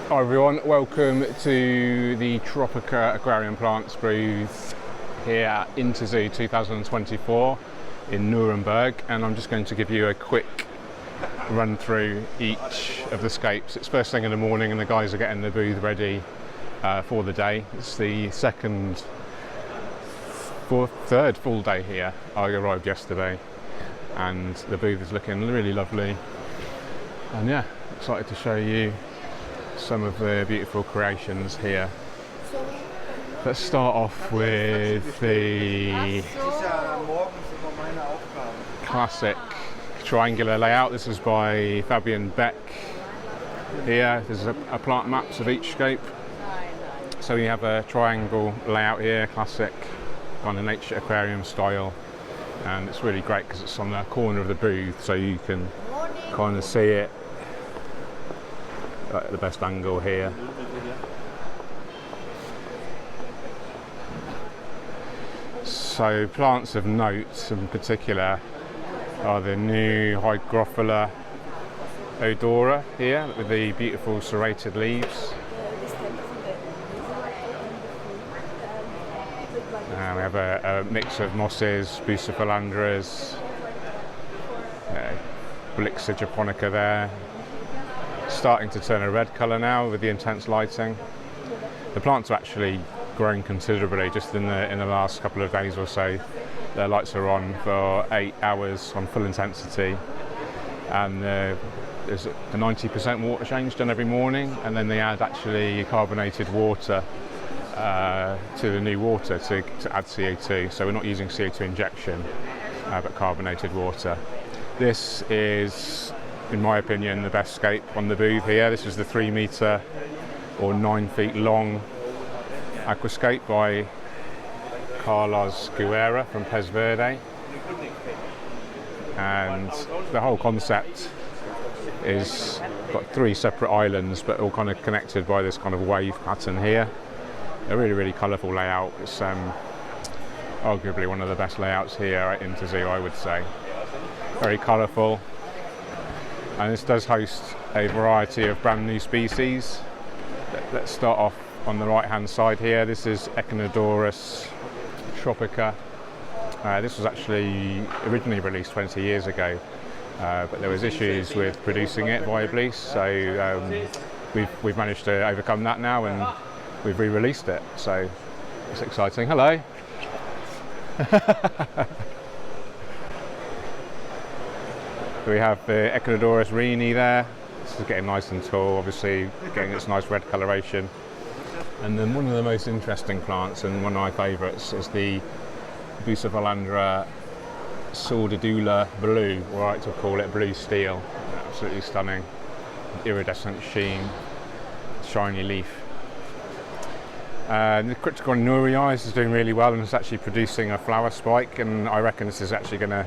Hi everyone, welcome to the Tropica Aquarium Plants booth here at Interzoo 2024 in Nuremberg, and I'm just going to give you a quick run through each of the scapes. It's first thing in the morning and the guys are getting the booth ready for the day. It's the third full day here. I arrived yesterday and the booth is looking really lovely, and yeah, excited to show you some of the beautiful creations here. Let's start off with the classic triangular layout. This is by Fabian Beck. Here there's a plant maps of each scape. So you have a triangle layout here, classic kind of nature aquarium style, and it's really great because it's on the corner of the booth, so you can kind of see it at the best angle here. So plants of note in particular are the new Hygrophila odora here with the beautiful serrated leaves. We have a mix of mosses, bucephalandras, Blixa japonica there. Starting to turn a red colour now with the intense lighting. The plants are actually growing considerably just in the last couple of days or so. Their lights are on for 8 hours on full intensity, and there's a 90% water change done every morning, and then they add actually carbonated water to the new water to add CO2. So we're not using CO2 injection, but carbonated water. This is, in my opinion, the best scape on the booth here. This is the 3 metre or 9 feet long Aquascape by Carlos Guerra from Pez Verde. And the whole concept is got 3 separate islands, but all kind of connected by this kind of wave pattern here. A really colourful layout. It's arguably one of the best layouts here at Interzoo, I would say. Very colourful. And this does host a variety of brand new species. Let's start off on the right hand side here. This is Echinodorus tropica. This was actually originally released 20 years ago, but there was issues with producing it viably, so we've managed to overcome that now and we've re-released it, so it's exciting. Hello. We have the Echinodorus Rini there. This is getting nice and tall, obviously getting its nice red coloration. And then one of the most interesting plants, and one of my favourites, is the Bucephalandra Sordidula Blue, or I like to call it blue steel. Absolutely stunning, iridescent sheen, shiny leaf. The Crypticon Nurii is doing really well, and it's actually producing a flower spike, and I reckon this is actually going to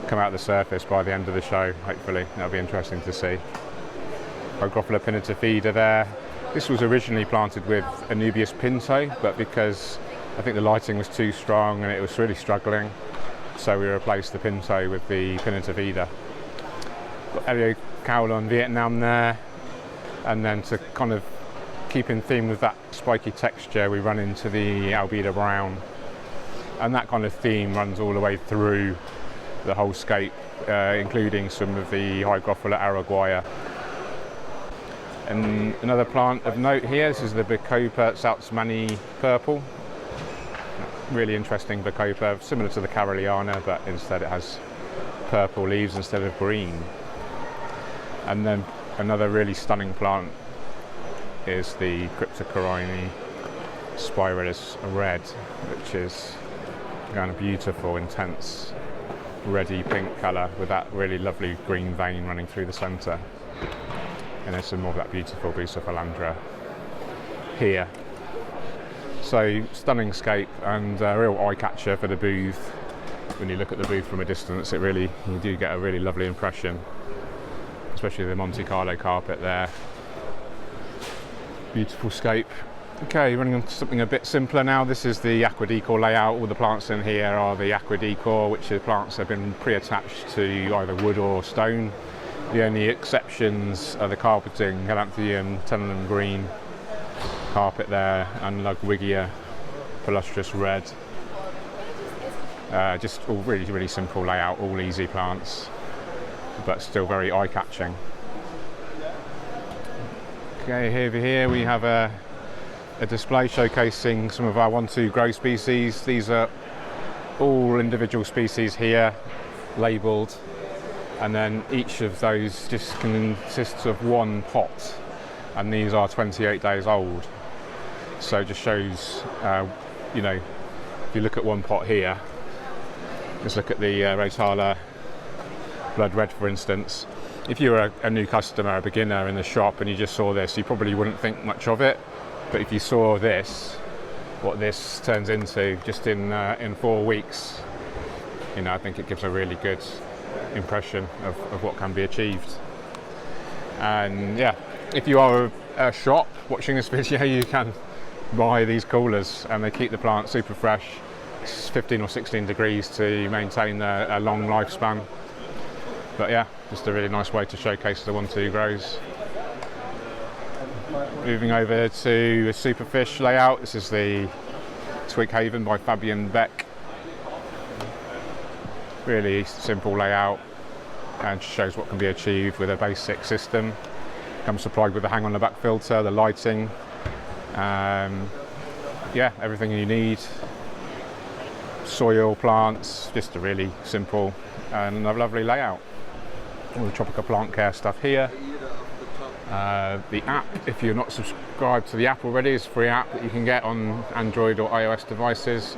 come out of the surface by the end of the show, hopefully. That'll be interesting to see. Hygrophila pinnatifida there. This was originally planted with Anubias pinto, but because I think the lighting was too strong and it was really struggling, so we replaced the pinto with the pinnatifida. Got Eliocaulon Vietnam there, and then to kind of keep in theme with that spiky texture, we run into the Albedo brown, and that kind of theme runs all the way through the whole scape, including some of the Hygrophila araguaia. And another plant of note here, this is the Bacopa Saltzmani purple. Really interesting Bacopa, similar to the Caroliana, but instead it has purple leaves instead of green. And then another really stunning plant is the Cryptocorini Spiralis red, which is kind of beautiful, intense, reddy pink colour with that really lovely green vein running through the centre. And there's some more of that beautiful Bucephalandra here. So stunning scape and a real eye catcher for the booth. When you look at the booth from a distance, you do get a really lovely impression, especially the Monte Carlo carpet there. Beautiful scape. Okay, running on to something a bit simpler now. This is the Aqua Decor layout. All the plants in here are the Aqua Decor, which are plants that have been pre-attached to either wood or stone. The only exceptions are the carpeting, Galanthus Tenonum green carpet there, and Ludwigia Palustrous red. Just all really simple layout, all easy plants, but still very eye-catching. Okay, over here we have a display showcasing some of our 1-2 grow species. These are all individual species here, labelled, and then each of those just consists of one pot, and these are 28 days old. So it just shows, you know, if you look at one pot here, let's look at the Rotala Blood Red, for instance. If you were a new customer, a beginner in the shop, and you just saw this, you probably wouldn't think much of it. But if you saw this, what this turns into just in 4 weeks, you know, I think it gives a really good impression of what can be achieved. And yeah, if you are a shop watching this video, you can buy these coolers, and they keep the plant super fresh. It's 15 or 16 degrees to maintain a long lifespan. But yeah, just a really nice way to showcase the 1-2 grows. Moving over to the Superfish layout. This is the Twig Haven by Fabian Beck. Really simple layout, and shows what can be achieved with a basic system. Comes supplied with the hang on the back filter, the lighting, yeah, everything you need. Soil, plants, just a really simple and a lovely layout. All the tropical plant care stuff here. The app, if you're not subscribed to the app already, is a free app that you can get on Android or iOS devices.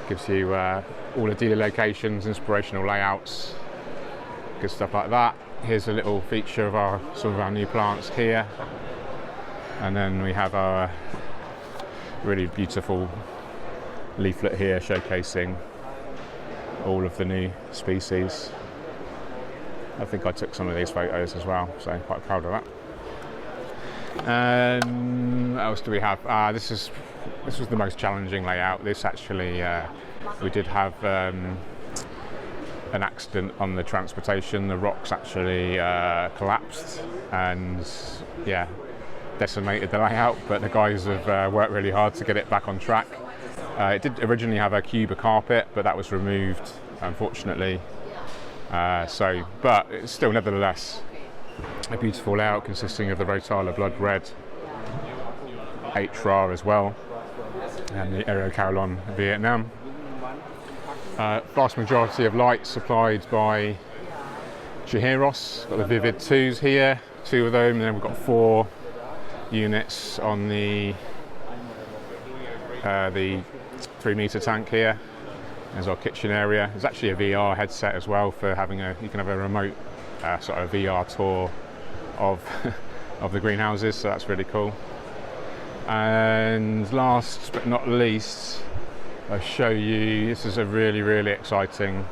Gives you all the dealer locations, inspirational layouts, good stuff like that. Here's a little feature of some of our new plants here, and then we have our really beautiful leaflet here showcasing all of the new species. I think I took some of these photos as well, so I'm quite proud of that. What else do we have? This was the most challenging layout. This actually, we did have an accident on the transportation. The rocks actually collapsed and yeah, decimated the layout, but the guys have worked really hard to get it back on track. It did originally have a Cuba carpet, but that was removed, unfortunately. But it's still nevertheless a beautiful layout consisting of the Rotala Blood Red, HRAR as well, and the Aerocarolon Vietnam. Vast majority of light supplied by Chihiros. Got the Vivid 2s here, 2 of them, and then we've got 4 units on the 3-meter tank here. There's our kitchen area. There's actually a VR headset as well for having you can have a remote sort of VR tour of of the greenhouses, so that's really cool. And last but not least, I'll show you, this is a really exciting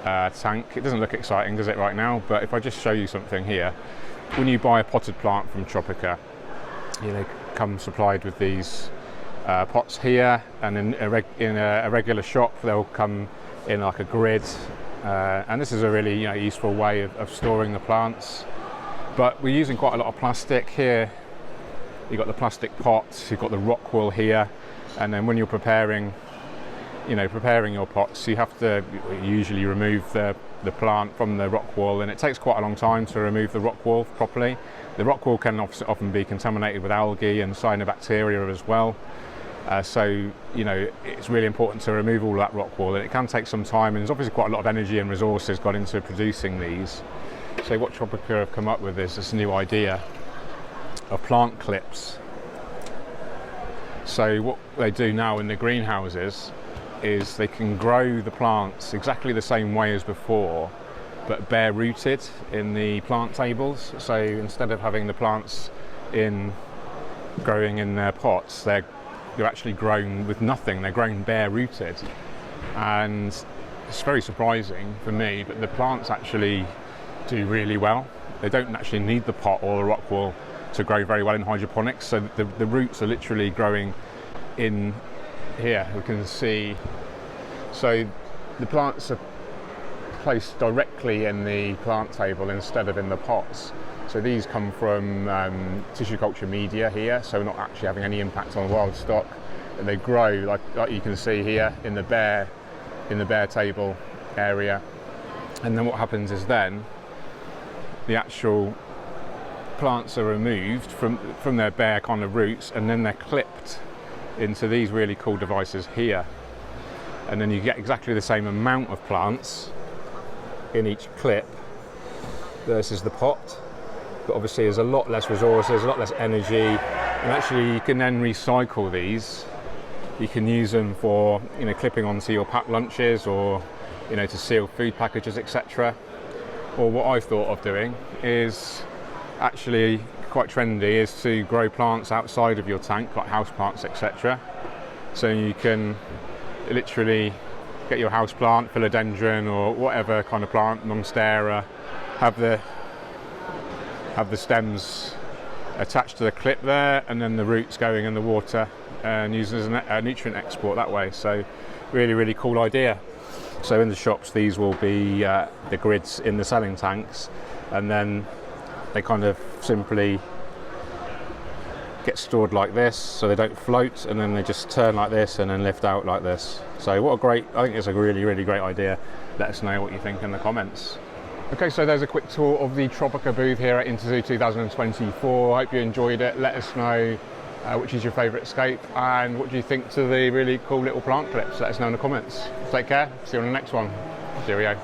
tank. It doesn't look exciting, does it, right now? But if I just show you something here, when you buy a potted plant from Tropica, they come supplied with these pots here, and in a regular shop they'll come in like a grid, and this is a really useful way of storing the plants. But we're using quite a lot of plastic here. You've got the plastic pots, you've got the rock wool here, and then when you're preparing your pots, you have to usually remove the plant from the rock wool, and it takes quite a long time to remove the rock wool properly. The rock wool can often be contaminated with algae and cyanobacteria as well. So it's really important to remove all that rock wool, and it can take some time, and there's obviously quite a lot of energy and resources gone into producing these. So what Tropica have come up with is this new idea of plant clips. So what they do now in the greenhouses is they can grow the plants exactly the same way as before, but bare rooted in the plant tables. So instead of having the plants growing in their pots, they're actually grown with nothing. They're grown bare rooted, and it's very surprising for me, but the plants actually do really well. They don't actually need the pot or the rock wool to grow very well in hydroponics. So the roots are literally growing in here. We can see, so the plants are placed directly in the plant table instead of in the pots. So these come from tissue culture media here, so we're not actually having any impact on wild stock. And they grow like you can see here in the bare table area. And then what happens is then the actual plants are removed from their bare kind of roots, and then they're clipped into these really cool devices here. And then you get exactly the same amount of plants in each clip versus the pot. But obviously there's a lot less resources, a lot less energy, and actually you can then recycle these. You can use them for, you know, clipping onto your packed lunches, or, you know, to seal food packages, etc. Or what I've thought of doing is actually quite trendy, is to grow plants outside of your tank, like house plants, etc. So you can literally get your house plant, philodendron or whatever kind of plant, monstera, have the stems attached to the clip there, and then the roots going in the water and used as a nutrient export that way. So really cool idea. So in the shops these will be the grids in the selling tanks, and then they kind of simply get stored like this so they don't float, and then they just turn like this and then lift out like this. So what a great, I think it's a really great idea. Let us know what you think in the comments. Okay, so there's a quick tour of the Tropica booth here at Interzoo 2024. I hope you enjoyed it. Let us know which is your favourite scape, and what do you think to the really cool little plant clips. Let us know in the comments. Take care, see you on the next one. Cheerio.